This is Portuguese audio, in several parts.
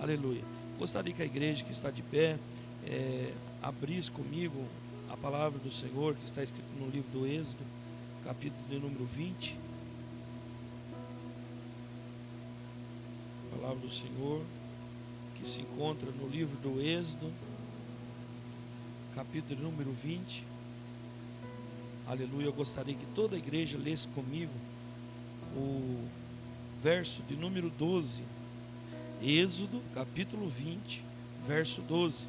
Aleluia. Gostaria que a igreja que está de pé abrisse comigo a palavra do Senhor que está escrito no livro do Êxodo, capítulo de número 20. A palavra do Senhor que se encontra no livro do Êxodo, capítulo de número 20. Aleluia. Eu gostaria que toda a igreja lesse comigo o verso de número 12. Êxodo, capítulo 20, verso 12.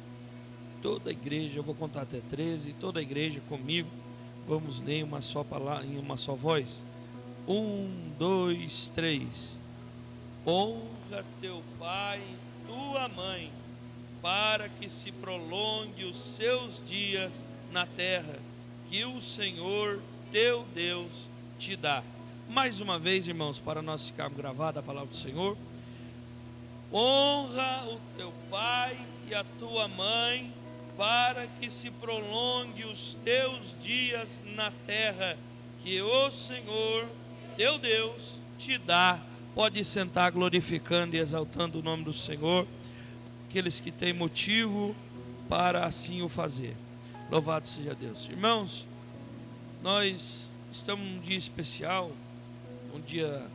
Toda a igreja, eu vou contar até 13, toda a igreja comigo, vamos ler uma só palavra, em uma só voz. 1, 2, 3. Honra teu pai e tua mãe, para que se prolongue os seus dias na terra, que o Senhor teu Deus te dá. Mais uma vez, irmãos, para nós ficarmos gravados a palavra do Senhor. Honra o teu pai e a tua mãe, para que se prolongue os teus dias na terra, que o Senhor teu Deus te dá. Pode sentar glorificando e exaltando o nome do Senhor, aqueles que têm motivo para assim o fazer. Louvado seja Deus. Irmãos, nós estamos num dia especial, um dia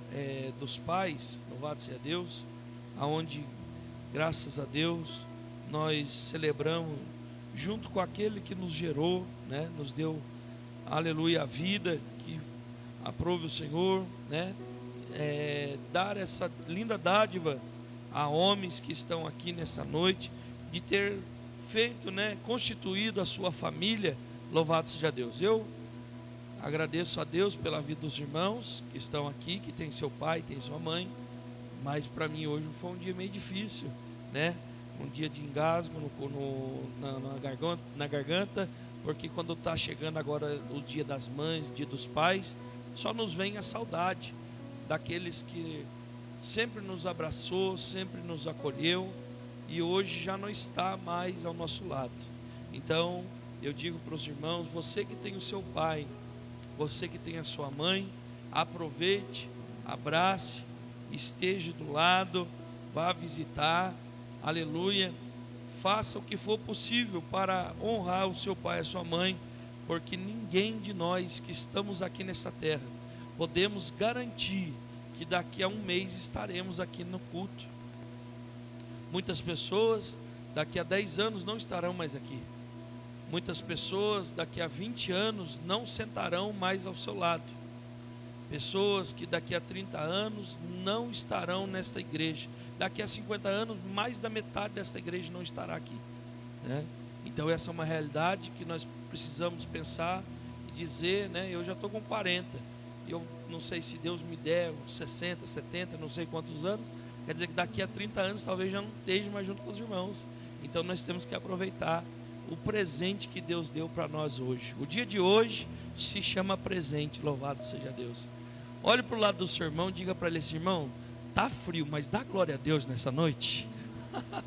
dos pais, louvado seja Deus, aonde, graças a Deus, nós celebramos junto com aquele que nos gerou, né, nos deu, aleluia, a vida, que aprove o Senhor, né, dar essa linda dádiva a homens que estão aqui nessa noite, de ter feito, né, constituído a sua família. Louvado seja Deus. Eu agradeço a Deus pela vida dos irmãos que estão aqui, que tem seu pai, tem sua mãe, mas para mim hoje foi um dia meio difícil, né? Um dia de engasgo na garganta, porque quando está chegando agora o dia das mães, dia dos pais, só nos vem a saudade daqueles que sempre nos abraçou, sempre nos acolheu, e hoje já não está mais ao nosso lado. Então eu digo para os irmãos, você que tem o seu pai, você que tem a sua mãe, aproveite, abrace, esteja do lado, vá visitar, aleluia, faça o que for possível para honrar o seu pai e a sua mãe, porque ninguém de nós que estamos aqui nessa terra podemos garantir que daqui a um mês estaremos aqui no culto. Muitas pessoas daqui a 10 anos não estarão mais aqui. Muitas pessoas daqui a 20 anos não sentarão mais ao seu lado. Pessoas que daqui a 30 anos não estarão nesta igreja. Daqui a 50 anos, mais da metade desta igreja não estará aqui, né? Então essa é uma realidade que nós precisamos pensar e dizer, né? Eu já estou com 40. Eu não sei se Deus me der uns 60, 70, não sei quantos anos. Quer dizer que daqui a 30 anos talvez já não esteja mais junto com os irmãos. Então nós temos que aproveitar o presente que Deus deu para nós hoje. O dia de hoje se chama presente, louvado seja Deus. Olhe para o lado do seu irmão, diga para ele assim: irmão, tá frio, mas dá glória a Deus nessa noite.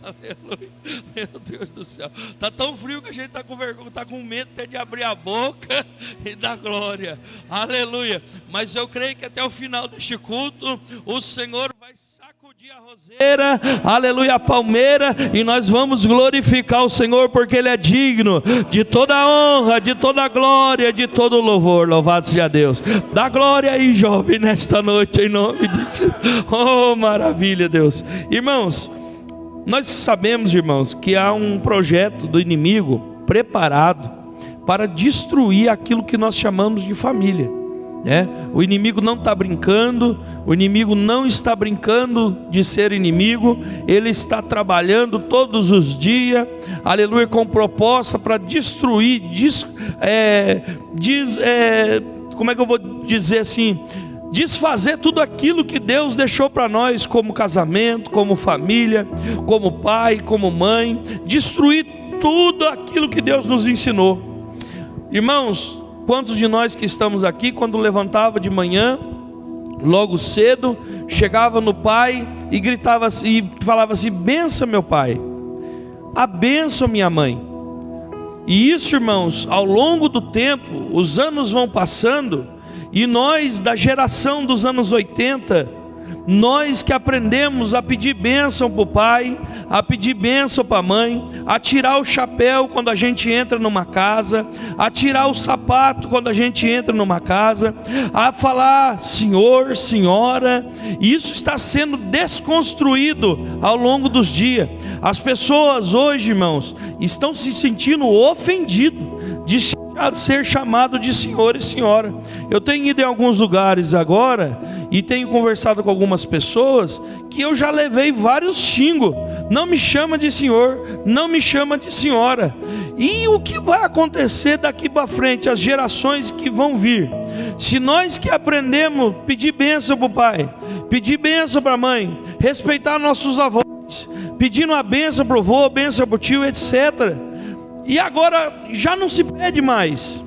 Aleluia. Meu Deus do céu, tá tão frio que a gente tá com vergonha, tá com medo até de abrir a boca e dar glória. Aleluia. Mas eu creio que até o final deste culto o Senhor vai sacudir a roseira, aleluia, a palmeira, e nós vamos glorificar o Senhor, porque Ele é digno de toda a honra, de toda a glória, de todo o louvor. Louvado seja Deus. Dá glória aí, jovem, nesta noite, em nome de Jesus. Oh, maravilha, Deus. Irmãos, nós sabemos, irmãos, que há um projeto do inimigo preparado para destruir aquilo que nós chamamos de família, né? O inimigo não está brincando, o inimigo não está brincando de ser inimigo, ele está trabalhando todos os dias, aleluia, com proposta para destruir, como é que eu vou dizer assim? Desfazer tudo aquilo que Deus deixou para nós, como casamento, como família, como pai, como mãe, destruir tudo aquilo que Deus nos ensinou. Irmãos, quantos de nós que estamos aqui, quando levantava de manhã, logo cedo, chegava no pai e gritava assim, e falava assim: benção meu pai, abençoa minha mãe. E isso, irmãos, ao longo do tempo, os anos vão passando, e nós da geração dos anos 80, nós que aprendemos a pedir bênção para o pai, a pedir bênção para a mãe, a tirar o chapéu quando a gente entra numa casa, a tirar o sapato quando a gente entra numa casa, a falar senhor, senhora. Isso está sendo desconstruído ao longo dos dias. As pessoas hoje, irmãos, estão se sentindo ofendidas de ser chamado de senhor e senhora. Eu tenho ido em alguns lugares agora e tenho conversado com algumas pessoas que eu já levei vários xingos. Não me chama de senhor, não me chama de senhora. E o que vai acontecer daqui para frente, as gerações que vão vir? Se nós que aprendemos pedir bênção para o pai, pedir bênção para a mãe, respeitar nossos avós, pedindo a bênção para o avô, bênção para o tio, etc., e agora já não se pede mais.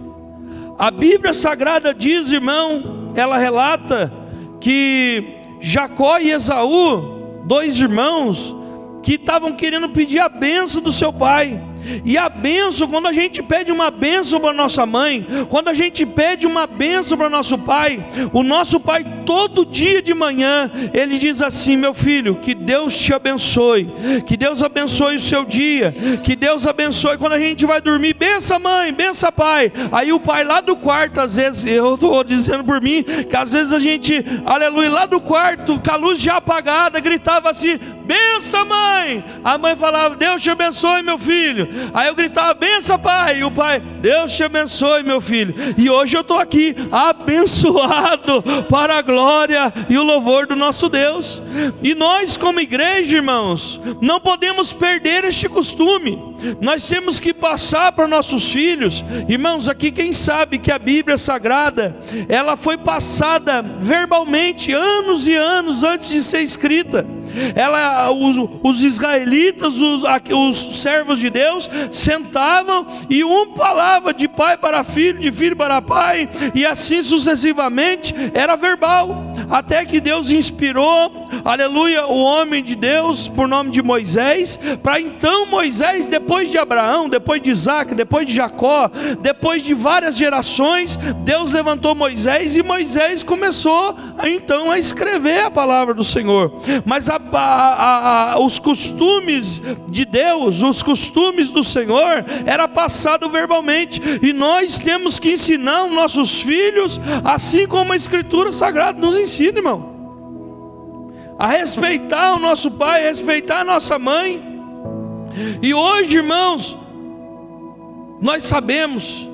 A Bíblia Sagrada diz, irmão, ela relata que Jacó e Esaú, dois irmãos, que estavam querendo pedir a bênção do seu pai. E a bênção, quando a gente pede uma bênção para nossa mãe, quando a gente pede uma bênção para nosso pai, o nosso pai todo dia de manhã, ele diz assim: meu filho, que Deus te abençoe, que Deus abençoe o seu dia, que Deus abençoe. Quando a gente vai dormir, bença mãe, bença pai. Aí o pai lá do quarto, às vezes, eu estou dizendo por mim, que às vezes a gente, aleluia, lá do quarto, com a luz já apagada, gritava assim: bença mãe. A mãe falava: Deus te abençoe, meu filho. Aí eu gritava: benção pai. E o pai: Deus te abençoe, meu filho. E hoje eu estou aqui abençoado para a glória e o louvor do nosso Deus. E nós como igreja, irmãos, não podemos perder este costume. Nós temos que passar para nossos filhos. Irmãos, aqui quem sabe que a Bíblia Sagrada, ela foi passada verbalmente anos e anos antes de ser escrita. Os israelitas, os servos de Deus, sentavam e um falava de pai para filho, de filho para pai, e assim sucessivamente. Era verbal, até que Deus inspirou, aleluia, o homem de Deus por nome de Moisés, para então Moisés, depois de Abraão, depois de Isaac, depois de Jacó, depois de várias gerações, Deus levantou Moisés e Moisés começou então a escrever a palavra do Senhor. Mas os costumes de Deus, os costumes do Senhor, era passado verbalmente, e nós temos que ensinar os nossos filhos, assim como a Escritura Sagrada nos ensina, irmão, a respeitar o nosso pai, a respeitar a nossa mãe. E hoje, irmãos, nós sabemos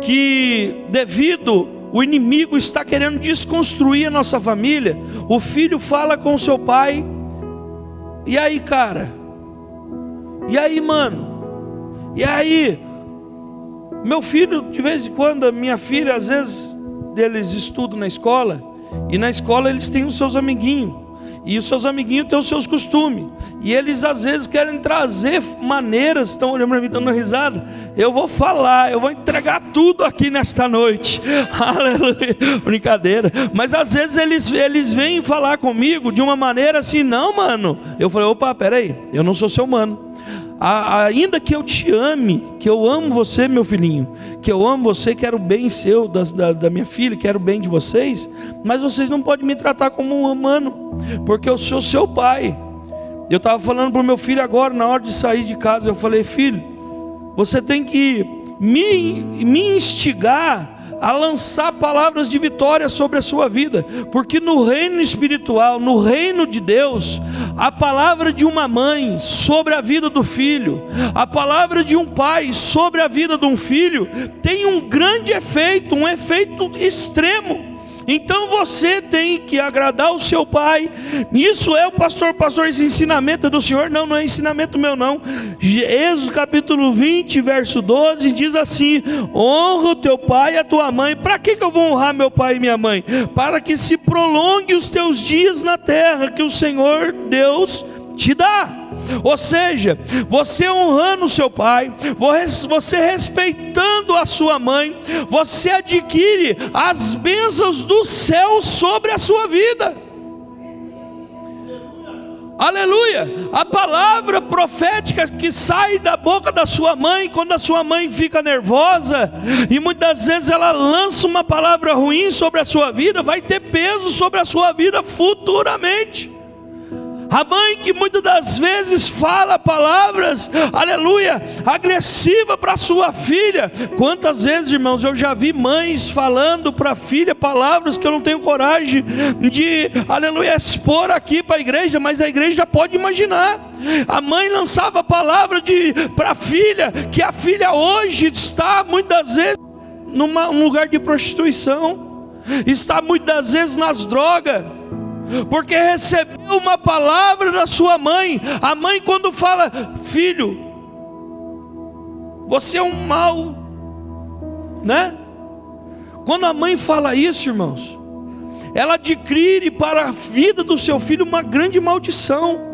que devido o inimigo está querendo desconstruir a nossa família, o filho fala com o seu pai: e aí, cara? E aí, mano? E aí? Meu filho, de vez em quando, minha filha, às vezes, eles estudam na escola, e na escola eles têm os seus amiguinhos, e os seus amiguinhos têm os seus costumes, e eles às vezes querem trazer maneiras. Estão olhando para mim, estão dando risada. Eu vou falar, eu vou entregar tudo aqui nesta noite, aleluia, brincadeira. Mas às vezes eles vêm falar comigo de uma maneira assim: não, mano. Eu falei: opa, peraí, eu não sou seu mano. Ainda que eu te ame, que eu amo você, meu filhinho, que eu amo você, quero o bem seu, da minha filha, quero o bem de vocês, mas vocês não podem me tratar como um humano, porque eu sou seu pai. Eu estava falando para o meu filho agora, na hora de sair de casa, eu falei: filho, você tem que me instigar a lançar palavras de vitória sobre a sua vida, porque no reino espiritual, no reino de Deus, a palavra de uma mãe sobre a vida do filho, a palavra de um pai sobre a vida de um filho, tem um grande efeito, um efeito extremo. Então você tem que agradar o seu pai. Isso é o pastor, esse ensinamento é do Senhor? Não, não é ensinamento meu não. Êxodo capítulo 20, verso 12, diz assim: honra o teu pai e a tua mãe. Para que eu vou honrar meu pai e minha mãe? Para que se prolongue os teus dias na terra que o Senhor Deus te dá. Ou seja, você honrando o seu pai, você respeitando a sua mãe, você adquire as bênçãos do céu sobre a sua vida. Aleluia! A palavra profética que sai da boca da sua mãe, quando a sua mãe fica nervosa, e muitas vezes ela lança uma palavra ruim sobre a sua vida, vai ter peso sobre a sua vida futuramente. A mãe que muitas das vezes fala palavras, aleluia, agressiva para sua filha. Quantas vezes, irmãos, eu já vi mães falando para a filha palavras que eu não tenho coragem de, aleluia, expor aqui para a igreja, mas a igreja já pode imaginar. A mãe lançava palavra para a filha, que a filha hoje está muitas vezes num lugar de prostituição, está muitas vezes nas drogas, porque recebeu uma palavra da sua mãe. A mãe, quando fala: filho, você é um mal, né? Quando a mãe fala isso, irmãos, ela adquire para a vida do seu filho uma grande maldição.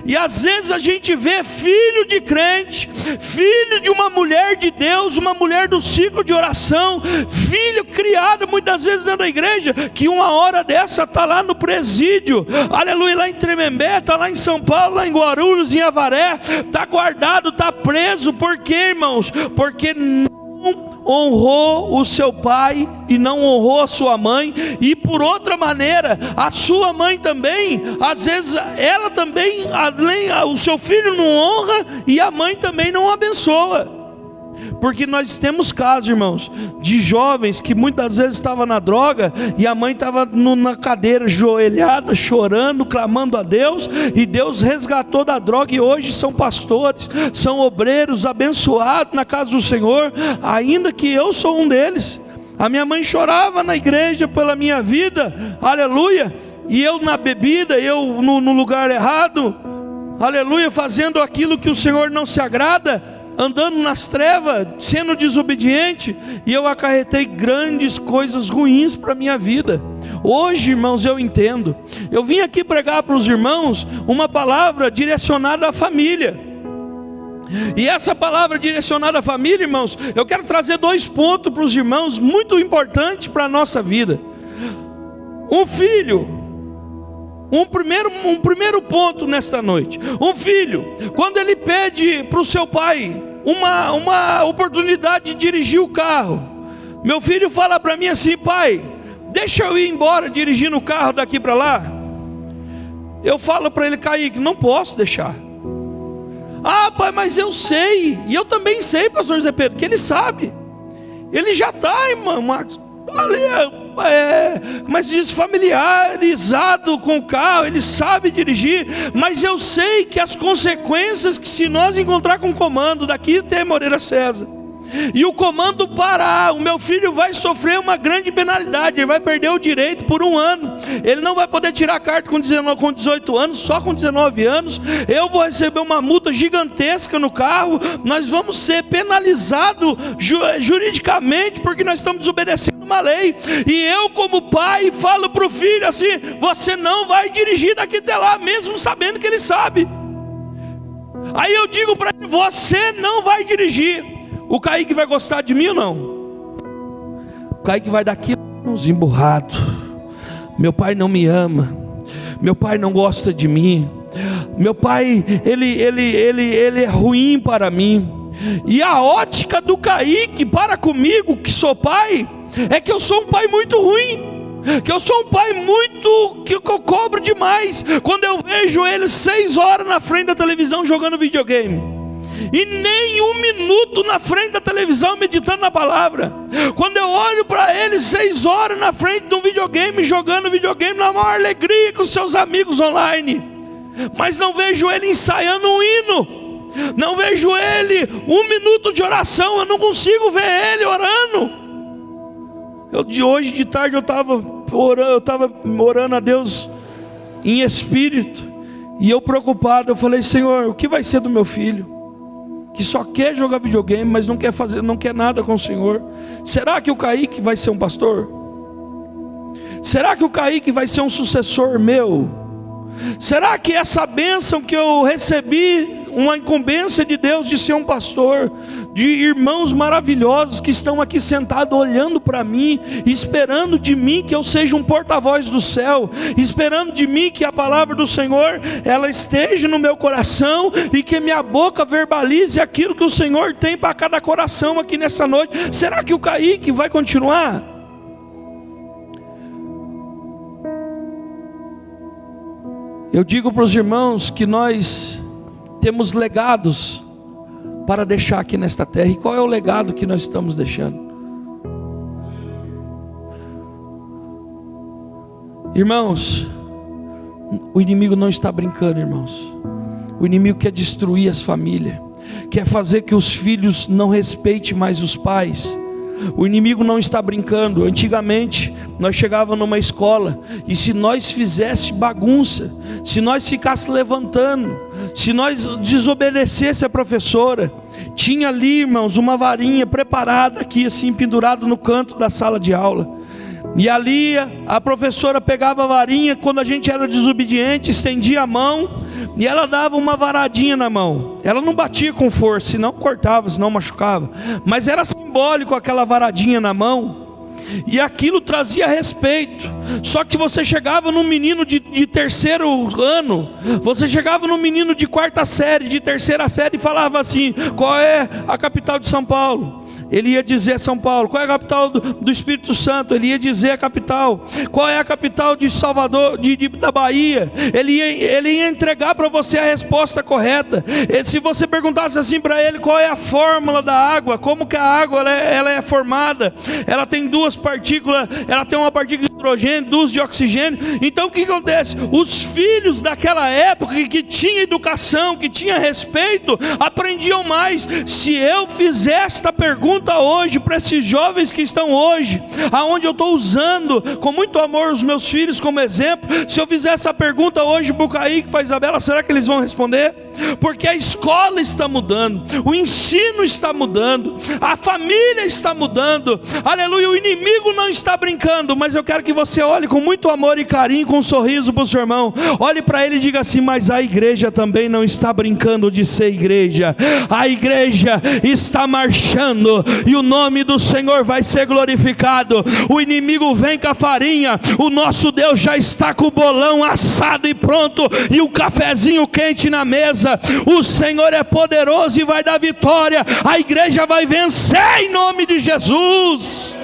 E às vezes a gente vê filho de crente, filho de uma mulher de Deus, uma mulher do ciclo de oração, filho criado muitas vezes dentro da igreja, que uma hora dessa está lá no presídio, aleluia, lá em Tremembé, está lá em São Paulo, lá em Guarulhos, em Avaré, está guardado, está preso. Por quê, irmãos? Porque não honrou o seu pai e não honrou a sua mãe. E por outra maneira, a sua mãe também, às vezes ela também, além, o seu filho não honra e a mãe também não abençoa. Porque nós temos casos, irmãos, de jovens que muitas vezes estavam na droga e a mãe estava na cadeira, ajoelhada, chorando, clamando a Deus, e Deus resgatou da droga, e hoje são pastores, são obreiros abençoados na casa do Senhor, ainda que eu sou um deles. A minha mãe chorava na igreja pela minha vida, aleluia, e eu na bebida, eu no lugar errado, aleluia, fazendo aquilo que o Senhor não se agrada, andando nas trevas, sendo desobediente, e eu acarretei grandes coisas ruins para a minha vida. Hoje, irmãos, eu entendo. Eu vim aqui pregar para os irmãos uma palavra direcionada à família. E essa palavra direcionada à família, irmãos, eu quero trazer 2 pontos para os irmãos, muito importantes para a nossa vida. Um filho, um primeiro ponto nesta noite. Um filho, quando ele pede para o seu pai uma oportunidade de dirigir o carro, meu filho fala para mim assim: pai, deixa eu ir embora dirigindo o carro daqui para lá. Eu falo para ele: Kaique, não posso deixar. Ah, pai, mas eu sei, e eu também sei, pastor Zé Pedro, que ele sabe, ele já está, irmão, mas diz, familiarizado com o carro, ele sabe dirigir, mas eu sei que as consequências, que se nós encontrar com o comando daqui até Moreira César, e o comando parar, o meu filho vai sofrer uma grande penalidade, ele vai perder o direito por 1 ano, ele não vai poder tirar a carta com 18 anos, só com 19 anos, eu vou receber uma multa gigantesca no carro, nós vamos ser penalizados juridicamente, porque nós estamos desobedecendo uma lei. E eu, como pai, falo para o filho assim: você não vai dirigir daqui até lá, mesmo sabendo que ele sabe. Aí eu digo para ele: você não vai dirigir. O Kaique vai gostar de mim ou não? O Kaique vai daqui uns emburrados. Meu pai não me ama, meu pai não gosta de mim, meu pai, ele é ruim para mim. E a ótica do Kaique para comigo, que sou pai, é que eu sou um pai muito ruim, que eu sou um pai que eu cobro demais. Quando eu vejo ele 6 horas na frente da televisão jogando videogame, e nem 1 minuto na frente da televisão meditando na palavra. Quando eu olho para ele 6 horas na frente de um videogame, jogando videogame na maior alegria com seus amigos online, mas não vejo ele ensaiando um hino, não vejo ele 1 minuto de oração, eu não consigo ver ele orando. Hoje de tarde eu estava orando a Deus em espírito, e eu preocupado, eu falei: Senhor, o que vai ser do meu filho, que só quer jogar videogame, mas não quer nada com o Senhor? Será que o Kaique vai ser um pastor? Será que o Kaique vai ser um sucessor meu? Será que essa bênção que eu recebi uma incumbência de Deus de ser um pastor, de irmãos maravilhosos que estão aqui sentados olhando para mim, esperando de mim que eu seja um porta-voz do céu, esperando de mim que a palavra do Senhor, ela esteja no meu coração, e que minha boca verbalize aquilo que o Senhor tem para cada coração aqui nessa noite. Será que o Kaique vai continuar? Eu digo para os irmãos que nós temos legados para deixar aqui nesta terra. E qual é o legado que nós estamos deixando? Irmãos, o inimigo não está brincando, irmãos. O inimigo quer destruir as famílias, quer fazer que os filhos não respeitem mais os pais. O inimigo não está brincando. Antigamente nós chegávamos numa escola, e se nós fizesse bagunça, se nós ficasse levantando, se nós desobedecesse a professora, tinha ali, irmãos, uma varinha preparada aqui assim, pendurada no canto da sala de aula. E ali a professora pegava a varinha, quando a gente era desobediente, estendia a mão, e ela dava uma varadinha na mão. Ela não batia com força, senão cortava, senão machucava, mas era simbólico aquela varadinha na mão, e aquilo trazia respeito. Só que você chegava num menino de terceiro ano, você chegava num menino de quarta série, de terceira série, e falava assim: qual é a capital de São Paulo? Ele ia dizer São Paulo. Qual é a capital do Espírito Santo? Ele ia dizer a capital. Qual é a capital de Salvador, da Bahia? Ele ia entregar para você a resposta correta. E se você perguntasse assim para ele: qual é a fórmula da água? Como que a água ela é formada? Ela tem duas partículas, ela tem uma partícula de hidrogênio, duas de oxigênio. Então o que acontece? Os filhos daquela época, que tinha educação, que tinha respeito, aprendiam mais. Se eu fizer esta pergunta hoje para esses jovens que estão hoje, aonde eu estou usando com muito amor os meus filhos como exemplo, se eu fizer essa pergunta hoje para o Kaique, para a Isabela, será que eles vão responder? Porque a escola está mudando, o ensino está mudando, a família está mudando, aleluia. O inimigo não está brincando, mas eu quero que você olhe com muito amor e carinho, com um sorriso para o seu irmão, olhe para ele e diga assim: mas a igreja também não está brincando de ser igreja, a igreja está marchando, e o nome do Senhor vai ser glorificado. O inimigo vem com a farinha, o nosso Deus já está com o bolão assado e pronto, e o cafezinho quente na mesa. O Senhor é poderoso e vai dar vitória. A igreja vai vencer em nome de Jesus.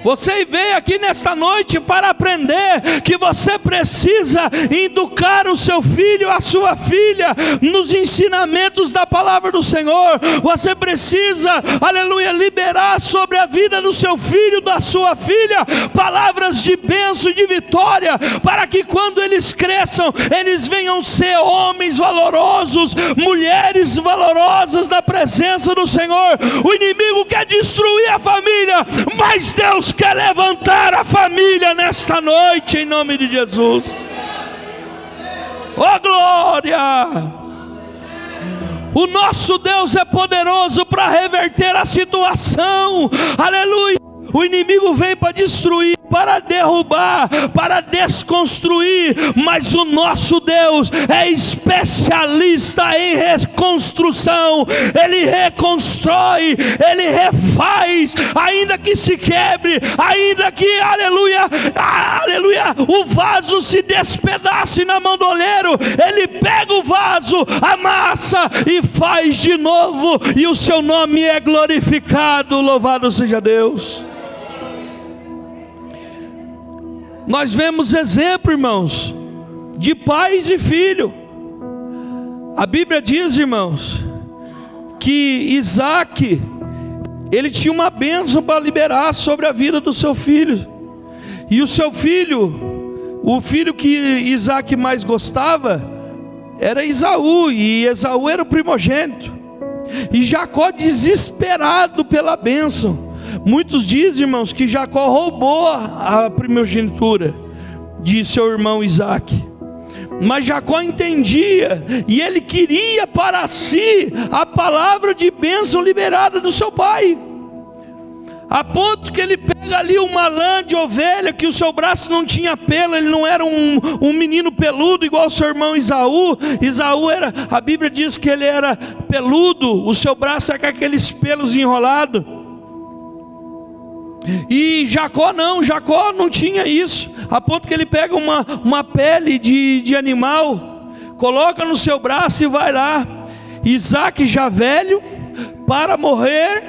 Você veio aqui nesta noite para aprender que você precisa educar o seu filho, a sua filha, nos ensinamentos da palavra do Senhor. Você precisa, aleluia, liberar sobre a vida do seu filho, da sua filha, palavras de bênção e de vitória, para que quando eles cresçam, eles venham ser homens valorosos, mulheres valorosas na presença do Senhor. O inimigo quer destruir a família, mas Deus quer levantar a família nesta noite, em nome de Jesus. Oh glória! O nosso Deus é poderoso para reverter a situação, aleluia. O inimigo vem para destruir, para derrubar, para desconstruir, mas o nosso Deus é especialista em reconstrução. Ele reconstrói, Ele refaz, ainda que se quebre, ainda que, aleluia, aleluia, o vaso se despedace na mão do oleiro, Ele pega o vaso, amassa e faz de novo, e o seu nome é glorificado. Louvado seja Deus. Nós vemos exemplo, irmãos, de pais e filho. A Bíblia diz, irmãos, que Isaac, ele tinha uma bênção para liberar sobre a vida do seu filho. E o seu filho, o filho que Isaac mais gostava, era Esaú, e Esaú era o primogênito. E Jacó, desesperado pela bênção, muitos dizem, irmãos, que Jacó roubou a primogenitura de seu irmão Isaac. Mas Jacó entendia, e ele queria para si a palavra de bênção liberada do seu pai. a ponto que ele pega ali uma lã de ovelha, que o seu braço não tinha pelo, ele não era um menino peludo igual o seu irmão Esaú. Esaú era, a Bíblia diz que ele era peludo, o seu braço é com aqueles pelos enrolados. E Jacó não tinha isso, a ponto que ele pega uma pele de animal, coloca no seu braço e vai lá. Isaac já velho, para morrer,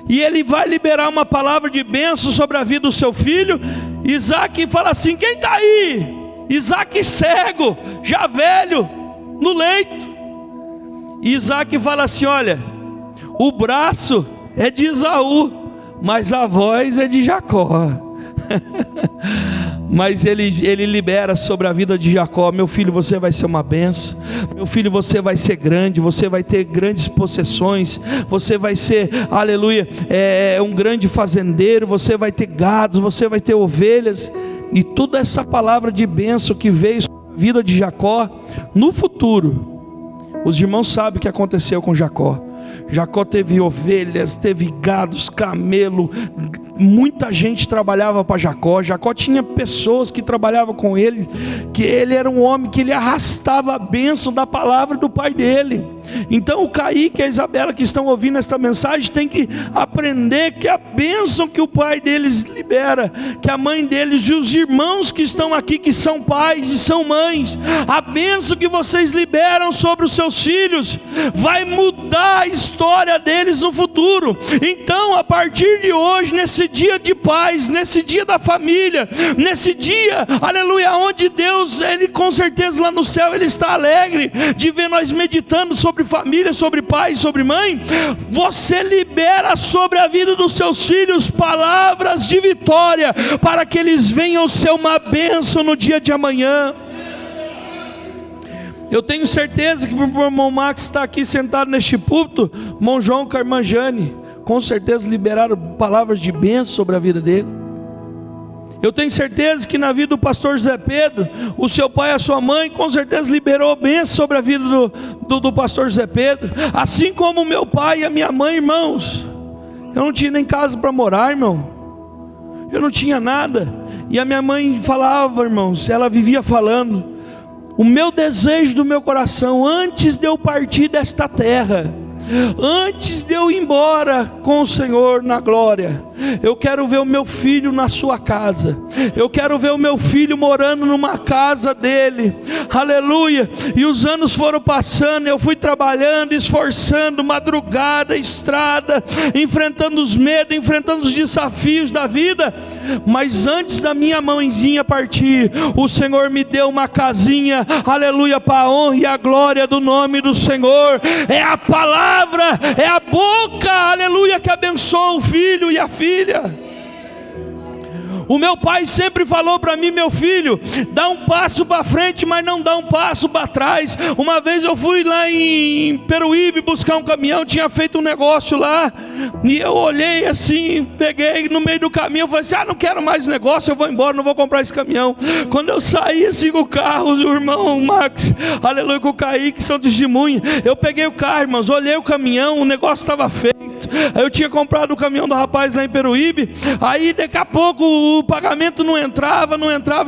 e ele vai liberar uma palavra de bênção sobre a vida do seu filho. Isaac fala assim: quem está aí? Isaac cego, já velho, no leito. Isaac fala assim: olha, o braço é de Esaú, mas a voz é de Jacó. Mas ele libera sobre a vida de Jacó: meu filho, você vai ser uma bênção. Meu filho, você vai ser grande, você vai ter grandes possessões, você vai ser, aleluia, um grande fazendeiro, você vai ter gados, você vai ter ovelhas. E toda essa palavra de bênção que veio sobre a vida de Jacó, no futuro, os irmãos sabem o que aconteceu com Jacó. Jacó teve ovelhas, teve gados, camelo, muita gente trabalhava para Jacó. Jacó tinha pessoas que trabalhavam com ele, que ele era um homem que ele arrastava a bênção da palavra do pai dele. Então o Kaique e a Isabela que estão ouvindo esta mensagem tem que aprender que a bênção que o pai deles libera, que a mãe deles e os irmãos que estão aqui, que são pais e são mães, a bênção que vocês liberam sobre os seus filhos vai mudar a história deles no futuro. Então, a partir de hoje, nesse dia de paz, nesse dia da família, nesse dia, aleluia, onde Deus, Ele com certeza lá no céu, Ele está alegre de ver nós meditando sobre família, sobre pai, sobre mãe. Você libera sobre a vida dos seus filhos palavras de vitória, para que eles venham ser uma bênção no dia de amanhã. Eu tenho certeza que o irmão Max está aqui sentado neste púlpito, irmão João com a irmã Jane, com certeza liberaram palavras de bênção sobre a vida dele. Eu tenho certeza que na vida do pastor José Pedro, o seu pai e a sua mãe, com certeza liberou bênção sobre a vida do pastor José Pedro. Assim como o meu pai e a minha mãe, irmãos. Eu não tinha nem casa para morar, irmão. Eu não tinha nada. E a minha mãe falava, irmãos, ela vivia falando: o meu desejo do meu coração, antes de eu partir desta terra, antes de eu ir embora com o Senhor na glória, eu quero ver o meu filho na sua casa, eu quero ver o meu filho morando numa casa dele, aleluia. E os anos foram passando, eu fui trabalhando, esforçando, madrugada, estrada, enfrentando os medos, enfrentando os desafios da vida. Mas antes da minha mãezinha partir, o Senhor me deu uma casinha, aleluia, para a honra e a glória do nome do Senhor. É a palavra, é a boca, aleluia, que abençoa o filho e a filha. O meu pai sempre falou para mim: meu filho, dá um passo para frente, mas não dá um passo para trás. Uma vez eu fui lá em Peruíbe buscar um caminhão, tinha feito um negócio lá, e eu olhei assim, peguei no meio do caminho, eu falei assim: não quero mais negócio, eu vou embora, não vou comprar esse caminhão. Quando eu saí assim com o carro, o irmão Max, aleluia, com o Kaique, que são testemunhas, eu peguei o carro, irmãos, olhei o caminhão, o negócio estava feito. Aí eu tinha comprado o caminhão do rapaz lá em Peruíbe. Aí daqui a pouco o pagamento não entrava.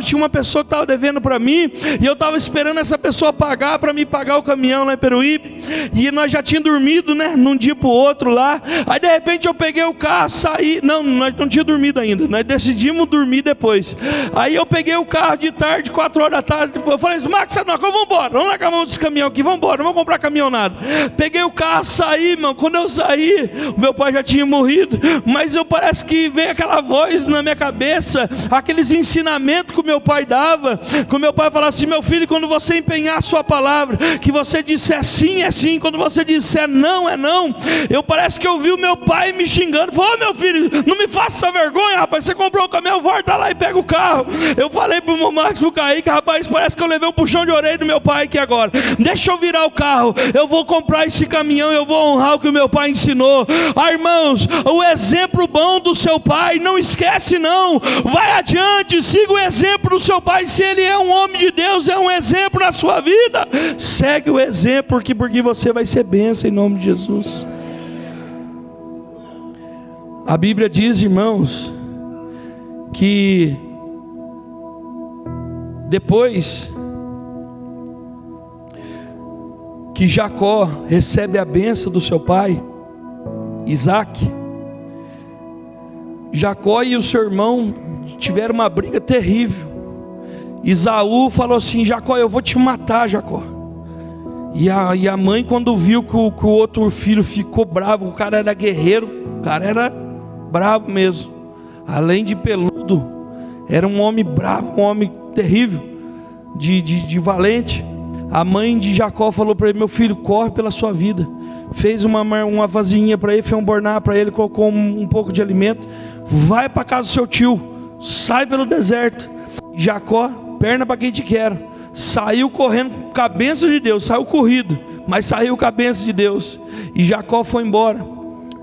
Tinha uma pessoa que estava devendo para mim, e eu estava esperando essa pessoa pagar, para me pagar o caminhão lá em Peruíbe. E nós já tínhamos dormido, né, num dia para o outro lá. Aí de repente eu peguei o carro, saí. Não, nós não tínhamos dormido ainda, nós decidimos dormir depois. Aí eu peguei o carro de tarde, 4 horas da tarde. Eu falei assim: Max, vamos embora, vamos largar a mão desse caminhão aqui, vamos embora, não vamos comprar caminhão nada. Peguei o carro, saí, irmão. Quando eu saí, o meu pai já tinha morrido, mas parece que veio aquela voz na minha cabeça, aqueles ensinamentos que o meu pai dava, que o meu pai falava assim: meu filho, quando você empenhar a sua palavra, que você disser sim, é sim, quando você disser não, é não. Parece que eu vi o meu pai me xingando, falou: meu filho, não me faça essa vergonha, rapaz, você comprou o caminhão, volta lá e pega o carro. Eu falei pro meu Max, pro Kaique: rapaz, parece que eu levei um puxão de orelha do meu pai aqui agora, deixa eu virar o carro, eu vou comprar esse caminhão, eu vou honrar o que o meu pai ensinou. Irmãos, o exemplo bom do seu pai, não esquece não, vai adiante, siga o exemplo do seu pai. Se ele é um homem de Deus, é um exemplo na sua vida, segue o exemplo, porque você vai ser bênção em nome de Jesus. A Bíblia diz, irmãos, que depois que Jacó recebe a bênção do seu pai Isaac, Jacó e o seu irmão tiveram uma briga terrível. Esaú falou assim: Jacó, eu vou te matar, Jacó. E a mãe, quando viu que o outro filho ficou bravo, o cara era guerreiro, o cara era bravo mesmo, além de peludo, era um homem bravo, um homem terrível, de valente. A mãe de Jacó falou para ele: meu filho, corre pela sua vida. Fez uma vasilhinha para ele, fez um bornar para ele, colocou um pouco de alimento. Vai para casa do seu tio, sai pelo deserto. Jacó, perna para quem te quer, saiu correndo com a bênção de Deus, saiu corrido, mas saiu com a bênção de Deus. E Jacó foi embora.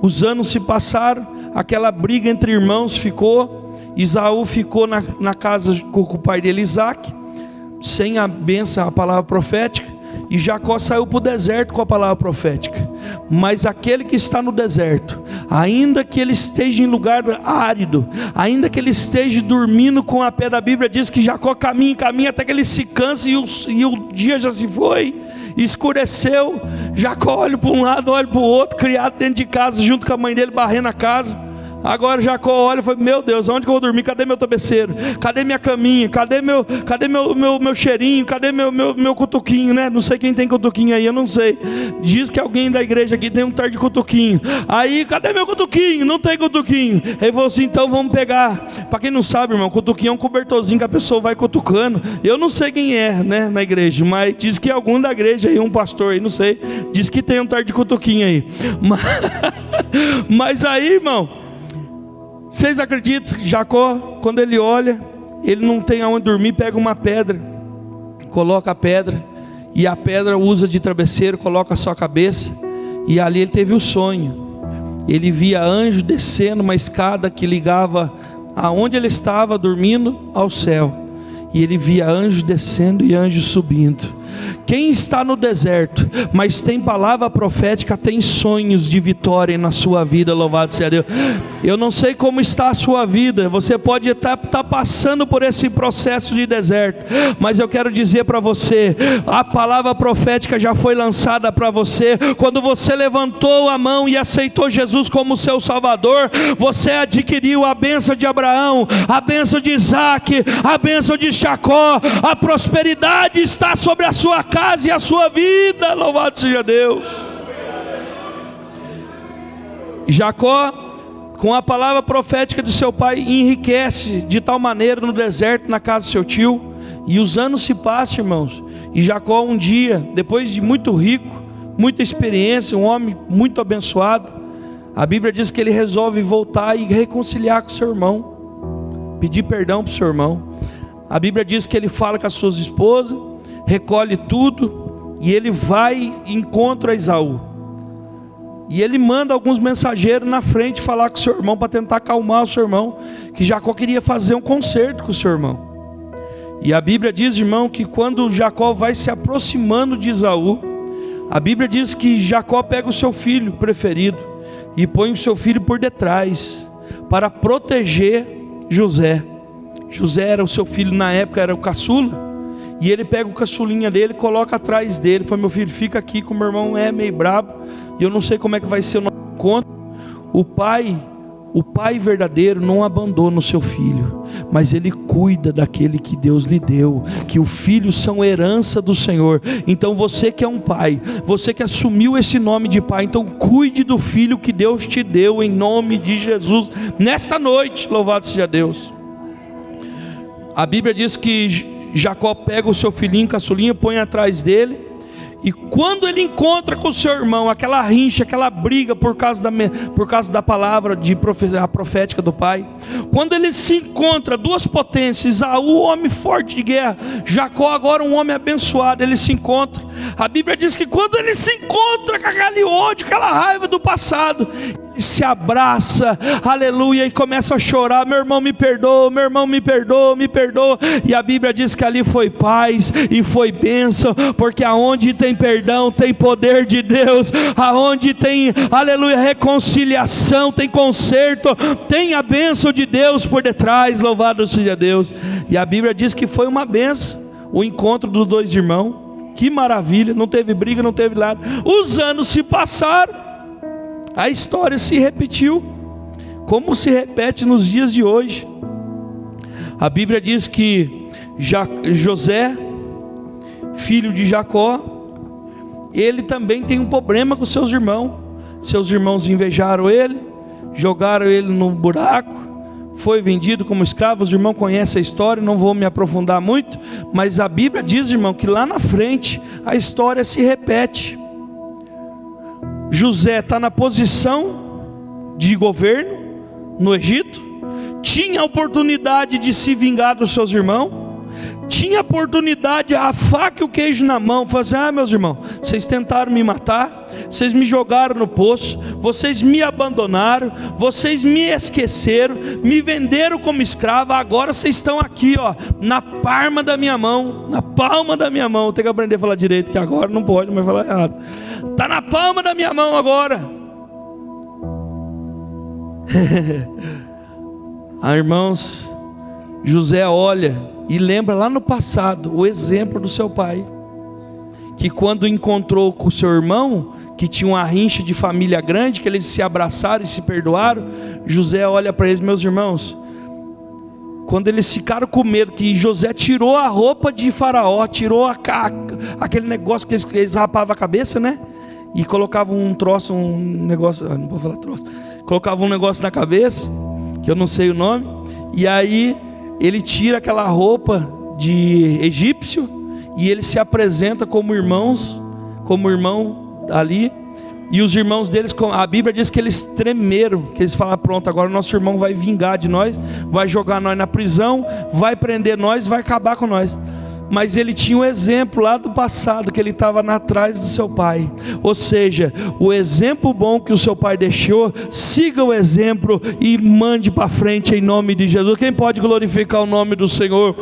Os anos se passaram, aquela briga entre irmãos ficou. Esaú ficou na casa com o pai dele, Isaac, sem a bênção, a palavra profética. E Jacó saiu para o deserto com a palavra profética. Mas aquele que está no deserto, ainda que ele esteja em lugar árido, ainda que ele esteja dormindo com a pé da Bíblia, diz que Jacó caminha até que ele se cansa e o dia já se foi, escureceu. Jacó olha para um lado, olha para o outro, criado dentro de casa, junto com a mãe dele, varrendo a casa. Agora Jacó olha e fala: meu Deus, onde que eu vou dormir? Cadê meu travesseiro? Cadê minha caminha? Cadê meu cheirinho? Cadê meu cutuquinho, né? Não sei quem tem cutuquinho aí, eu não sei. Diz que alguém da igreja aqui tem um tar de cutuquinho. Aí, cadê meu cutuquinho? Não tem cutuquinho. Ele falou assim: então vamos pegar. Para quem não sabe, irmão, cutuquinho é um cobertorzinho que a pessoa vai cutucando. Eu não sei quem é, né, na igreja, mas diz que algum da igreja aí, um pastor aí, não sei, diz que tem um tar de cutuquinho aí. Mas aí, irmão, vocês acreditam que Jacó, quando ele olha, ele não tem aonde dormir, pega uma pedra, coloca a pedra, e a pedra usa de travesseiro, coloca a sua cabeça, e ali ele teve o sonho. Ele via anjo descendo uma escada que ligava aonde ele estava dormindo ao céu, e ele via anjo descendo e anjo subindo. Quem está no deserto, mas tem palavra profética, tem sonhos de vitória na sua vida, louvado seja Deus. Eu não sei como está a sua vida, você pode estar passando por esse processo de deserto, mas eu quero dizer para você, a palavra profética já foi lançada para você. Quando você levantou a mão e aceitou Jesus como seu Salvador, você adquiriu a bênção de Abraão, a bênção de Isaac, a bênção de Jacó. A prosperidade está sobre a sua casa e a sua vida, louvado seja Deus. Jacó, com a palavra profética de seu pai, enriquece de tal maneira no deserto, na casa do seu tio. E os anos se passam, irmãos, e Jacó um dia, depois de muito rico, muita experiência, um homem muito abençoado, a Bíblia diz que ele resolve voltar e reconciliar com seu irmão, pedir perdão para o seu irmão. A Bíblia diz que ele fala com as suas esposas, recolhe tudo, e ele vai e encontra Esaú. E ele manda alguns mensageiros na frente falar com o seu irmão, para tentar acalmar o seu irmão, que Jacó queria fazer um concerto com o seu irmão. E a Bíblia diz, irmão, que quando Jacó vai se aproximando de Esaú, a Bíblia diz que Jacó pega o seu filho preferido e põe o seu filho por detrás, para proteger José. José era o seu filho, na época era o caçula, e ele pega o caçulinha dele e coloca atrás dele. Fala: meu filho, fica aqui, que o meu irmão é meio brabo, e eu não sei como é que vai ser o nosso encontro. O pai verdadeiro não abandona o seu filho, mas ele cuida daquele que Deus lhe deu, que os filhos são herança do Senhor. Então você que é um pai, você que assumiu esse nome de pai, então cuide do filho que Deus te deu, em nome de Jesus, nesta noite, louvado seja Deus. A Bíblia diz que Jacó pega o seu filhinho caçulinha, põe atrás dele, e quando ele encontra com o seu irmão, aquela rincha, aquela briga por causa da palavra a profética do pai, quando ele se encontra, duas potências, Esaú, homem forte de guerra, Jacó agora um homem abençoado, ele se encontra. A Bíblia diz que quando ele se encontra com aquele ódio, aquela raiva do passado, ele se abraça, aleluia, e começa a chorar: meu irmão me perdoa, meu irmão me perdoa, me perdoa. E a Bíblia diz que ali foi paz e foi bênção, porque aonde tem perdão tem poder de Deus, aonde tem, aleluia, reconciliação, tem conserto, tem a bênção de Deus por detrás. Louvado seja Deus. E a Bíblia diz que foi uma bênção o encontro dos dois irmãos. Que maravilha, não teve briga, não teve nada. Os anos se passaram, a história se repetiu, como se repete nos dias de hoje. A Bíblia diz que José, filho de Jacó, ele também tem um problema com seus irmãos. Seus irmãos invejaram ele, jogaram ele no buraco, foi vendido como escravo. Os irmãos conhecem a história, não vou me aprofundar muito, mas a Bíblia diz, irmão, que lá na frente a história se repete. José está na posição de governo no Egito, tinha a oportunidade de se vingar dos seus irmãos, tinha a oportunidade, a faca e o queijo na mão, fazer: ah, meus irmãos, vocês tentaram me matar, vocês me jogaram no poço, vocês me abandonaram, vocês me esqueceram, me venderam como escravo, agora vocês estão aqui, ó, na palma da minha mão, na palma da minha mão. Tem que aprender a falar direito, que agora não pode mais falar errado. Está na palma da minha mão agora. Irmãos, José olha e lembra lá no passado o exemplo do seu pai, que quando encontrou com o seu irmão, que tinha uma rincha de família grande, que eles se abraçaram e se perdoaram, José olha para eles: meus irmãos, quando eles ficaram com medo, que José tirou a roupa de Faraó, tirou aquele negócio que eles rapavam a cabeça, né? E colocavam um troço, um negócio, não vou falar troço, colocavam um negócio na cabeça, que eu não sei o nome, e aí ele tira aquela roupa de egípcio, e ele se apresenta como irmãos, como irmão ali, e os irmãos deles, a Bíblia diz que eles tremeram, que eles falaram: pronto, agora nosso irmão vai vingar de nós, vai jogar nós na prisão, vai prender nós, vai acabar com nós. Mas ele tinha um exemplo lá do passado, que ele estava atrás do seu pai. Ou seja, o exemplo bom que o seu pai deixou, siga o exemplo e mande para frente em nome de Jesus. Quem pode glorificar o nome do Senhor?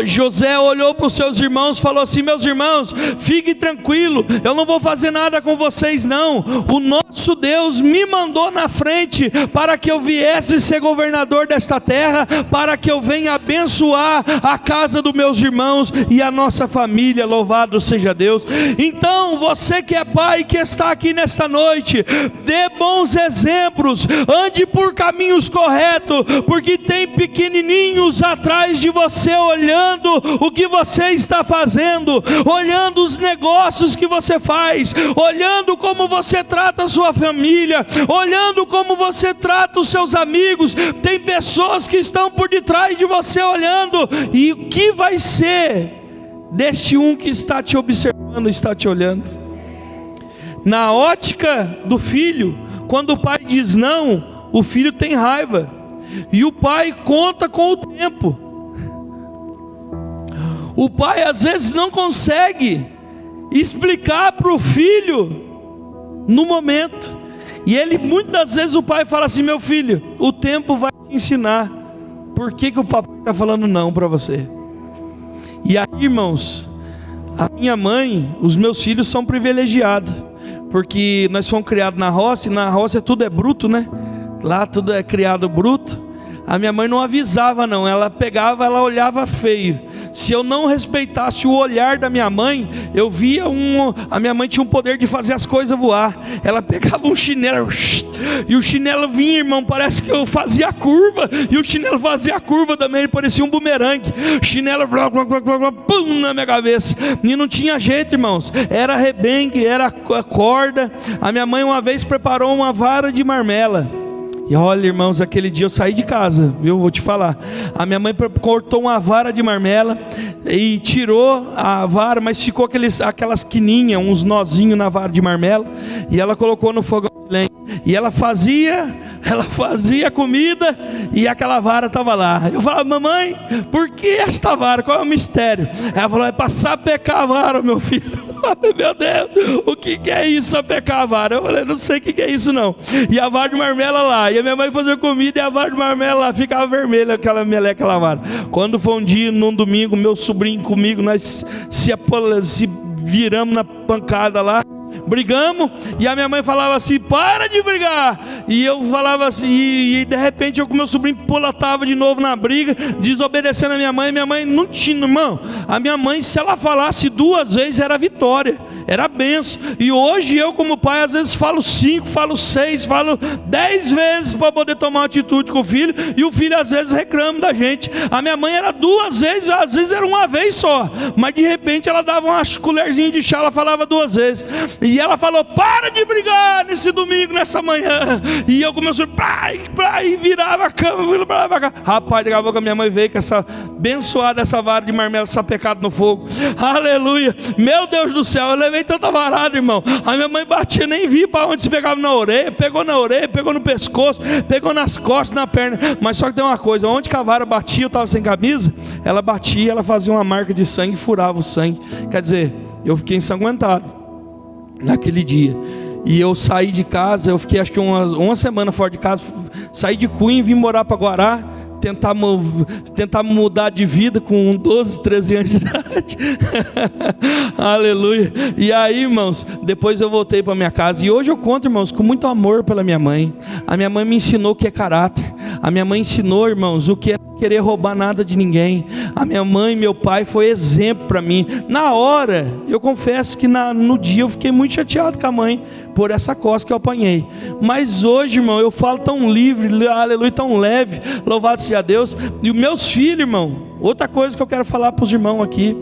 José olhou para os seus irmãos e falou assim: meus irmãos, fiquem tranquilos, eu não vou fazer nada com vocês não. O nosso Deus me mandou na frente para que eu viesse ser governador desta terra, para que eu venha abençoar a casa dos meus irmãos e a nossa família. Louvado seja Deus. Então você que é pai, que está aqui nesta noite, dê bons exemplos, ande por caminhos corretos, porque tem pequenininhos atrás de você, olhando o que você está fazendo, olhando os negócios que você faz, olhando como você trata a sua família, olhando como você trata os seus amigos. Tem pessoas que estão por detrás de você olhando, e o que vai ser deste um que está te observando, está te olhando? Na ótica do filho, quando o pai diz não, o filho tem raiva, e o pai conta com o tempo. O pai às vezes não consegue explicar para o filho no momento, e ele, muitas das vezes o pai fala assim: meu filho, o tempo vai te ensinar por que o papai está falando não para você. E aí, irmãos, a minha mãe, os meus filhos são privilegiados, porque nós fomos criados na roça, e na roça tudo é bruto, né? Lá tudo é criado bruto. A minha mãe não avisava não, ela pegava, ela olhava feio. Se eu não respeitasse o olhar da minha mãe, eu via a minha mãe tinha um poder de fazer as coisas voar. Ela pegava um chinelo, e o chinelo vinha, irmão, parece que eu fazia a curva, e o chinelo fazia a curva também, ele parecia um bumerangue. O chinelo, pum, na minha cabeça, e não tinha jeito, irmãos, era rebengue, era corda. A minha mãe uma vez preparou uma vara de marmela. E olha, irmãos, aquele dia eu saí de casa, viu? Vou te falar. A minha mãe cortou uma vara de marmela e tirou a vara, mas ficou aquelas quininhas, uns nozinhos na vara de marmela, e ela colocou no fogão de lenha. E ela fazia comida, e aquela vara estava lá. Eu falava: mamãe, por que esta vara? Qual é o mistério? Ela falou: é para sapecar a vara, meu filho. falei, meu Deus, o que é isso, sapecar a vara? Eu falei, não sei o que é isso não. E a vara de marmela lá, e a minha mãe fazia comida e a vara de marmela lá ficava vermelha, aquela meleca lavada. Quando foi um dia, num domingo, meu sobrinho comigo, nós se viramos na pancada lá, brigamos, e a minha mãe falava assim, para de brigar, e eu falava assim, e de repente eu com meu sobrinho pulatava de novo na briga, desobedecendo a minha mãe não tinha, irmão, a minha mãe, se ela falasse 2 vezes, era vitória, era benção, e hoje eu como pai, às vezes falo 5, falo 6, falo 10 vezes, para poder tomar uma atitude com o filho, e o filho às vezes reclama da gente. A minha mãe era 2 vezes, às vezes era 1 vez só, mas de repente ela dava umas colherzinhas de chá, ela falava 2 vezes, e ela falou, para de brigar nesse domingo, nessa manhã. E eu comecei, e virava a cama, virava a cama. Rapaz, daqui a pouco a minha mãe veio com essa abençoada, essa vara de marmela, essa pecado no fogo. Aleluia. Meu Deus do céu, eu levei tanta varada, irmão. A minha mãe batia, nem vi para onde se pegava na orelha, pegou no pescoço, pegou nas costas, na perna. Mas só que tem uma coisa, onde que a vara batia, eu estava sem camisa, ela batia, ela fazia uma marca de sangue e furava o sangue. Quer dizer, eu fiquei ensanguentado naquele dia, e eu saí de casa, eu fiquei acho que uma semana fora de casa, saí de Cunha e vim morar para Guará, tentar mudar de vida com 12, 13 anos de idade. Aleluia. E aí, irmãos, depois eu voltei para minha casa, e hoje eu conto, irmãos, com muito amor pela minha mãe. A minha mãe me ensinou o que é caráter, a minha mãe ensinou, irmãos, o que é querer roubar nada de ninguém. A minha mãe e meu pai foi exemplo para mim. Na hora, eu confesso que no dia eu fiquei muito chateado com a mãe por essa coisa que eu apanhei, mas hoje, irmão, eu falo tão livre, aleluia, tão leve, louvado seja Deus. E os meus filhos, irmão, outra coisa que eu quero falar para os irmãos aqui,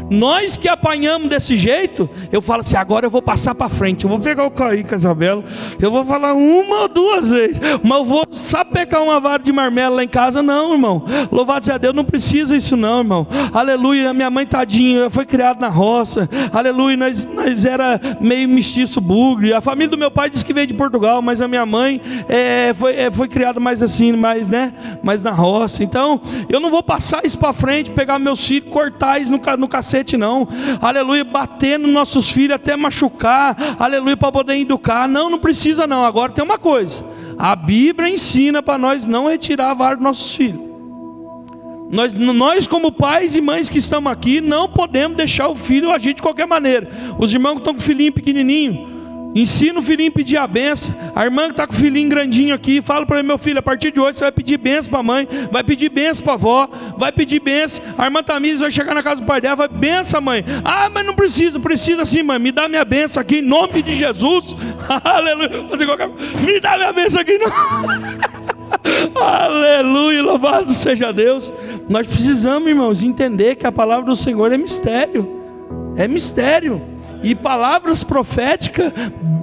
nós que apanhamos desse jeito, eu falo assim, agora eu vou passar para frente, eu vou pegar o Kaique, a Isabela, eu vou falar 1 ou 2 vezes, mas eu vou sapecar uma vara de marmela lá em casa, não, irmão, louvado seja Deus, não precisa isso não, irmão, aleluia. A minha mãe, tadinha, foi criada na roça, aleluia, nós era meio mestiço bugre, a família do meu pai diz que veio de Portugal, mas a minha mãe foi criada mais assim, mais na roça. Então, eu não vou passar isso para frente, pegar meus filhos, cortar isso no cacete não, aleluia, bater nos nossos filhos até machucar, aleluia, para poder educar, não precisa não. Agora tem uma coisa, a Bíblia ensina para nós não retirar a vara dos nossos filhos. Nós como pais e mães que estamos aqui, não podemos deixar o filho agir de qualquer maneira. Os irmãos que estão com o filhinho pequenininho, ensina o filhinho a pedir a benção. A irmã que está com o filhinho grandinho aqui, fala para ele, meu filho, a partir de hoje você vai pedir benção para a mãe, vai pedir benção para a avó, vai pedir benção. A irmã Tamires vai chegar na casa do pai dela, vai, benção mãe. Ah, mas não precisa sim, mãe, me dá minha benção aqui em nome de Jesus. Aleluia. Me dá minha benção aqui em nome. Aleluia, louvado seja Deus. Nós precisamos, irmãos, entender que a palavra do Senhor é mistério. É mistério. E palavras proféticas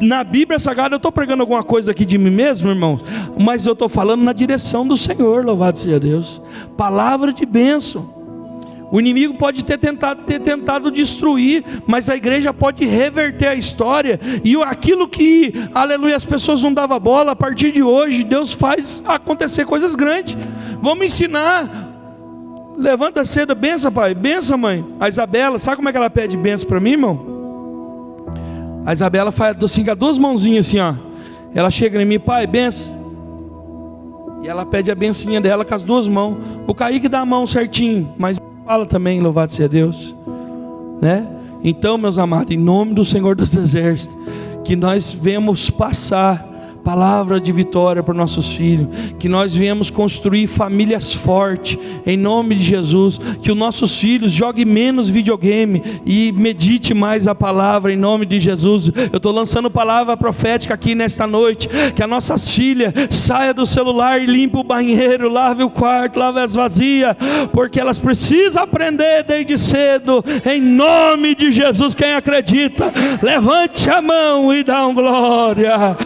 na Bíblia Sagrada, eu estou pregando alguma coisa aqui de mim mesmo, irmãos, mas eu estou falando na direção do Senhor, louvado seja Deus. Palavra de bênção. O inimigo pode ter tentado destruir, mas a igreja pode reverter a história, e aquilo que, aleluia, as pessoas não davam bola, a partir de hoje, Deus faz acontecer coisas grandes. Vamos ensinar. Levanta cedo, benção pai, benção mãe. A Isabela, sabe como é que ela pede benção para mim, irmão? A Isabela faz assim, com as 2 mãozinhas assim, ó. Ela chega em mim, pai, benção. E ela pede a bencinha dela com as 2 mãos. O Kaique dá a mão certinho, mas fala também, louvado seja Deus, né? Então, meus amados, em nome do Senhor dos Exércitos, que nós venhamos passar palavra de vitória para nossos filhos, que nós venhamos construir famílias fortes, em nome de Jesus, que os nossos filhos joguem menos videogame e medite mais a palavra, em nome de Jesus. Eu estou lançando palavra profética aqui nesta noite, que as nossas filhas saiam do celular e limpem o banheiro, lave o quarto, lave as vazias, porque elas precisam aprender desde cedo, em nome de Jesus. Quem acredita, levante a mão e dá glória.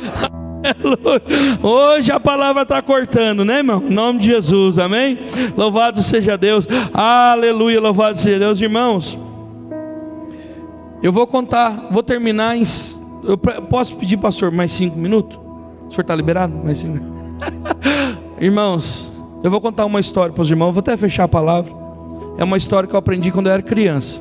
Hoje a palavra está cortando, né, irmão? Em nome de Jesus, amém? Louvado seja Deus, aleluia, louvado seja Deus. Irmãos, eu vou contar, vou terminar eu posso pedir, pastor, mais 5 minutos? O senhor está liberado? Mais 5 Irmãos, eu vou contar uma história para os irmãos, vou até fechar a palavra. É uma história que eu aprendi quando eu era criança,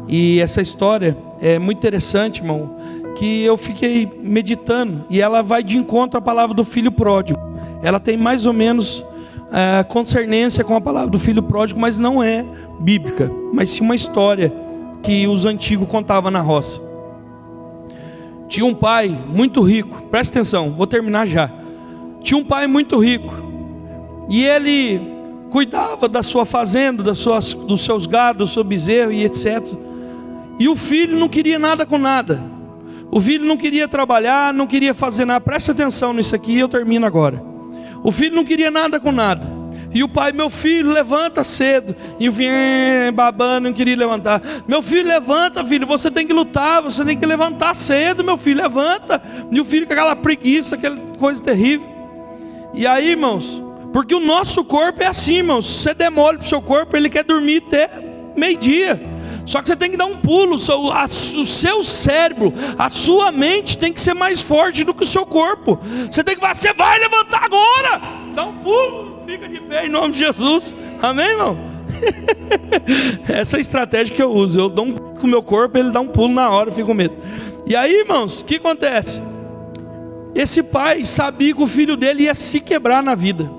e essa história é muito interessante, irmão, que eu fiquei meditando, e ela vai de encontro à palavra do filho pródigo. Ela tem mais ou menos concernência com a palavra do filho pródigo, mas não é bíblica, mas sim uma história que os antigos contavam na roça. Tinha um pai muito rico, presta atenção, vou terminar já. Tinha um pai muito rico, e ele cuidava da sua fazenda, dos seus gados, do seu bezerro e etc. E o filho não queria nada com nada. O filho não queria trabalhar, não queria fazer nada. Presta atenção nisso aqui, eu termino agora. O filho não queria nada com nada. E o pai: meu filho, levanta cedo. E o filho babando, não queria levantar. Meu filho, levanta, filho, você tem que lutar, você tem que levantar cedo, meu filho, levanta. E o filho com aquela preguiça, aquela coisa terrível. E aí, irmãos, porque o nosso corpo é assim, irmãos. Se você demole para o seu corpo, ele quer dormir até meio-dia. Só que você tem que dar um pulo. O seu cérebro, a sua mente tem que ser mais forte do que o seu corpo. Você tem que falar: você vai levantar agora. Dá um pulo, fica de pé em nome de Jesus. Amém, irmão? Essa é a estratégia que eu uso. Eu dou um pulo com o meu corpo, ele dá um pulo na hora, eu fico com medo. E aí, irmãos, o que acontece? Esse pai sabia que o filho dele ia se quebrar na vida.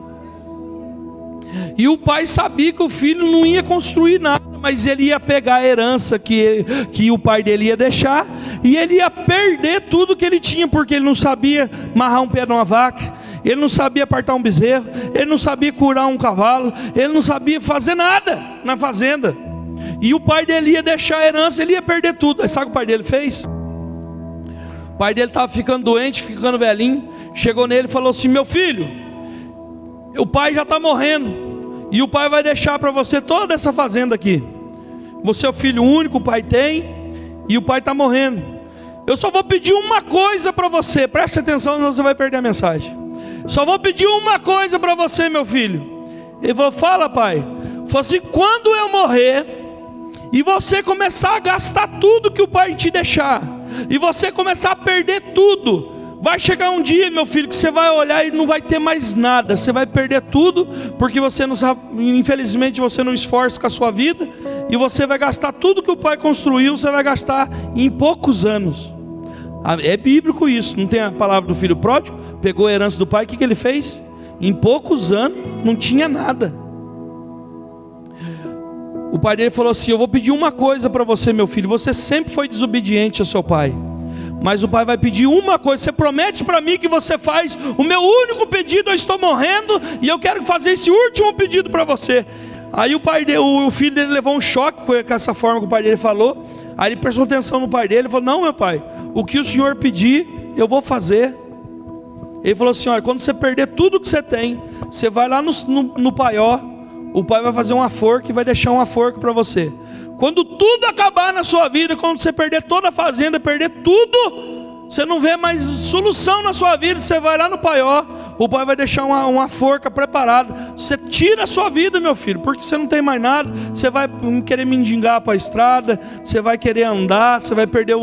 E o pai sabia que o filho não ia construir nada, mas ele ia pegar a herança que o pai dele ia deixar, e ele ia perder tudo que ele tinha, porque ele não sabia amarrar um pé de uma vaca, ele não sabia apartar um bezerro, ele não sabia curar um cavalo, ele não sabia fazer nada na fazenda. E o pai dele ia deixar a herança, ele ia perder tudo. Aí sabe o que o pai dele fez? O pai dele estava ficando doente, ficando velhinho. Chegou nele e falou assim: meu filho, o pai já está morrendo, e o pai vai deixar para você toda essa fazenda aqui. Você é o filho único, o pai tem, e o pai está morrendo. Eu só vou pedir uma coisa para você, preste atenção, senão você vai perder a mensagem. Só vou pedir uma coisa para você, meu filho. Ele falou: fala, pai. Falou assim: quando eu morrer, e você começar a gastar tudo que o pai te deixar, e você começar a perder tudo, vai chegar um dia, meu filho, que você vai olhar e não vai ter mais nada. Você vai perder tudo, porque você não sabe, infelizmente você não esforça com a sua vida, e você vai gastar tudo que o pai construiu, você vai gastar em poucos anos. É bíblico isso, não tem a palavra do filho pródigo? Pegou a herança do pai, o que ele fez? Em poucos anos, não tinha nada. O pai dele falou assim: eu vou pedir uma coisa para você, meu filho. Você sempre foi desobediente ao seu pai, mas o pai vai pedir uma coisa. Você promete para mim que você faz o meu único pedido? Eu estou morrendo e eu quero fazer esse último pedido para você. Aí o filho dele levou um choque com essa forma que o pai dele falou. Aí ele prestou atenção no pai dele e falou: não, meu pai, o que o senhor pedir, eu vou fazer. Ele falou assim: olha, quando você perder tudo que você tem, você vai lá no paió, o pai vai fazer uma forca e vai deixar uma forca para você. Quando tudo acabar na sua vida, quando você perder toda a fazenda, perder tudo, você não vê mais solução na sua vida, você vai lá no paió, o pai vai deixar uma forca preparada. Você tira a sua vida, meu filho, porque você não tem mais nada. Você vai querer mendigar para a estrada, você vai querer andar, você vai perder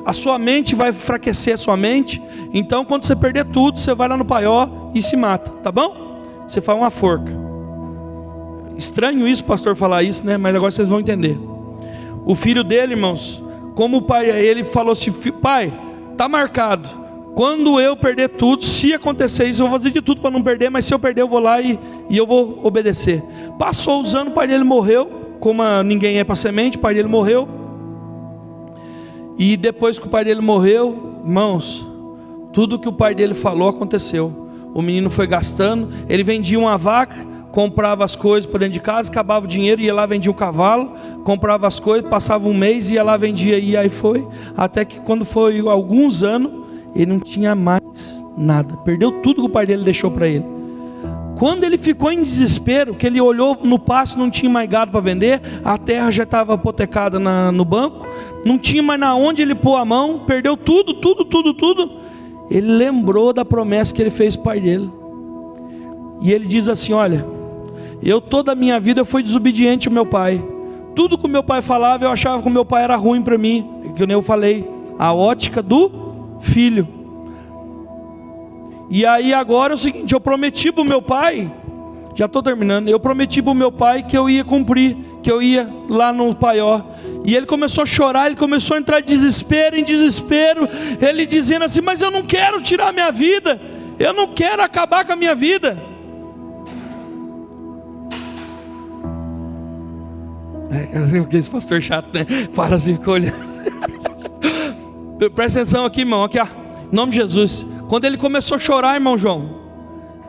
a sua mente, vai enfraquecer a sua mente. Então quando você perder tudo, você vai lá no paió e se mata, tá bom? Você faz uma forca. Estranho isso, pastor, falar isso, né? Mas agora vocês vão entender. O filho dele, irmãos, como o pai, ele falou assim: pai, está marcado, quando eu perder tudo, se acontecer isso, eu vou fazer de tudo para não perder, mas se eu perder eu vou lá e eu vou obedecer. Passou os anos, o pai dele morreu, como ninguém é para semente, o pai dele morreu. E depois que o pai dele morreu, irmãos, tudo que o pai dele falou aconteceu. O menino foi gastando, ele vendia uma vaca, comprava as coisas para dentro de casa, acabava o dinheiro, ia lá, vendia um cavalo, comprava as coisas, passava um mês, ia lá, vendia, e aí foi, até que quando foi alguns anos, ele não tinha mais nada, perdeu tudo que o pai dele deixou para ele. Quando ele ficou em desespero, que ele olhou no pasto, não tinha mais gado para vender, a terra já estava apotecada no banco, não tinha mais na onde ele pôr a mão, perdeu tudo, ele lembrou da promessa que ele fez para o pai dele, e ele diz assim: olha, eu toda a minha vida eu fui desobediente ao meu pai. Tudo que o meu pai falava, eu achava que o meu pai era ruim para mim. Que eu falei, a ótica do filho. E aí agora é o seguinte: eu prometi para o meu pai, já estou terminando, eu prometi para o meu pai que eu ia cumprir, que eu ia lá no Paió. E ele começou a chorar, ele começou a entrar em desespero, ele dizendo assim: mas eu não quero tirar a minha vida, eu não quero acabar com a minha vida. Porque esse pastor chato, né? Para assim, fica olhando. Presta atenção aqui, irmão, aqui, ó. Em nome de Jesus. Quando ele começou a chorar, irmão João,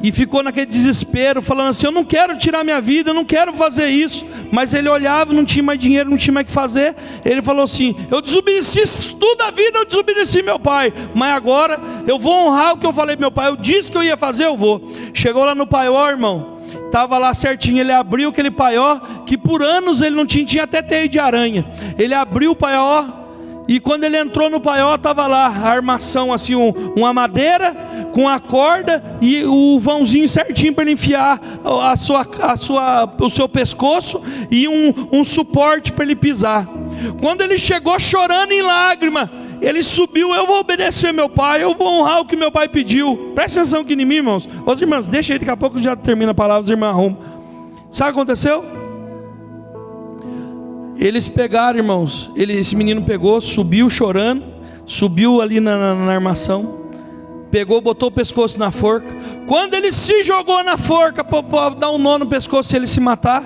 e ficou naquele desespero, falando assim: eu não quero tirar minha vida, eu não quero fazer isso. Mas ele olhava, não tinha mais dinheiro, não tinha mais o que fazer. Ele falou assim: eu desobedeci tudo a vida, eu desobedeci meu pai, mas agora eu vou honrar o que eu falei pro meu pai. Eu disse que eu ia fazer, eu vou. Chegou lá no Paió, irmão, estava lá certinho, ele abriu aquele Paió, que por anos ele não tinha até teia de aranha. Ele abriu o Paió, e quando ele entrou no Paió, estava lá a armação assim, uma madeira com a corda e o vãozinho certinho para ele enfiar o seu pescoço, e um suporte para ele pisar. Quando ele chegou chorando em lágrima, ele subiu: eu vou obedecer meu pai, eu vou honrar o que meu pai pediu. Presta atenção aqui em mim, irmãos. Os irmãos, deixa aí, daqui a pouco já termina a palavra, os irmãos arrumam. Sabe o que aconteceu? Eles pegaram, irmãos, esse menino pegou, subiu chorando, subiu ali na armação, pegou, botou o pescoço na forca. Quando ele se jogou na forca para dar um nó no pescoço se ele se matar,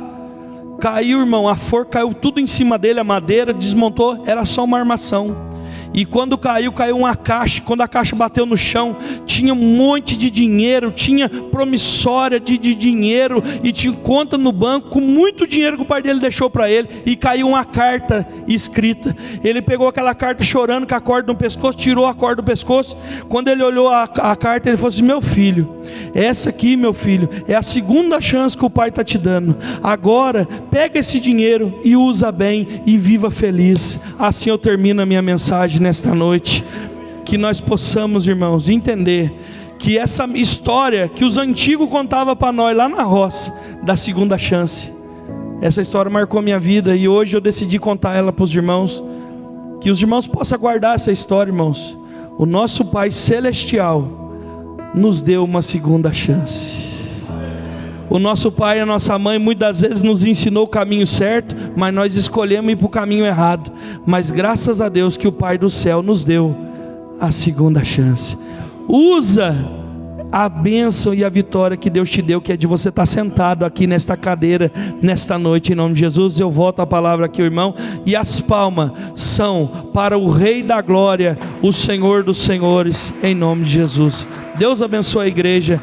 caiu, irmão, a forca caiu tudo em cima dele, a madeira desmontou, era só uma armação. E quando caiu uma caixa. Quando a caixa bateu no chão, tinha um monte de dinheiro, tinha promissória de dinheiro, e tinha conta no banco com muito dinheiro que o pai dele deixou para ele. E caiu uma carta escrita. Ele pegou aquela carta chorando, com a corda no pescoço, tirou a corda do pescoço. Quando ele olhou a carta, ele falou assim: meu filho, essa aqui, meu filho, é a segunda chance que o pai está te dando. Agora pega esse dinheiro e usa bem, e viva feliz. Assim eu termino a minha mensagem nesta noite. Que nós possamos, irmãos, entender que essa história que os antigos contavam para nós lá na roça, da segunda chance, essa história marcou minha vida, e hoje eu decidi contar ela para os irmãos. Que os irmãos possam guardar essa história, irmãos. O nosso Pai Celestial nos deu uma segunda chance. O nosso pai e a nossa mãe muitas vezes nos ensinou o caminho certo, mas nós escolhemos ir para o caminho errado. Mas graças a Deus que o Pai do céu nos deu a segunda chance. Usa a bênção e a vitória que Deus te deu, que é de você estar sentado aqui nesta cadeira, nesta noite, em nome de Jesus. Eu volto a palavra aqui, irmão, e as palmas são para o Rei da Glória, o Senhor dos Senhores, em nome de Jesus. Deus abençoe a igreja.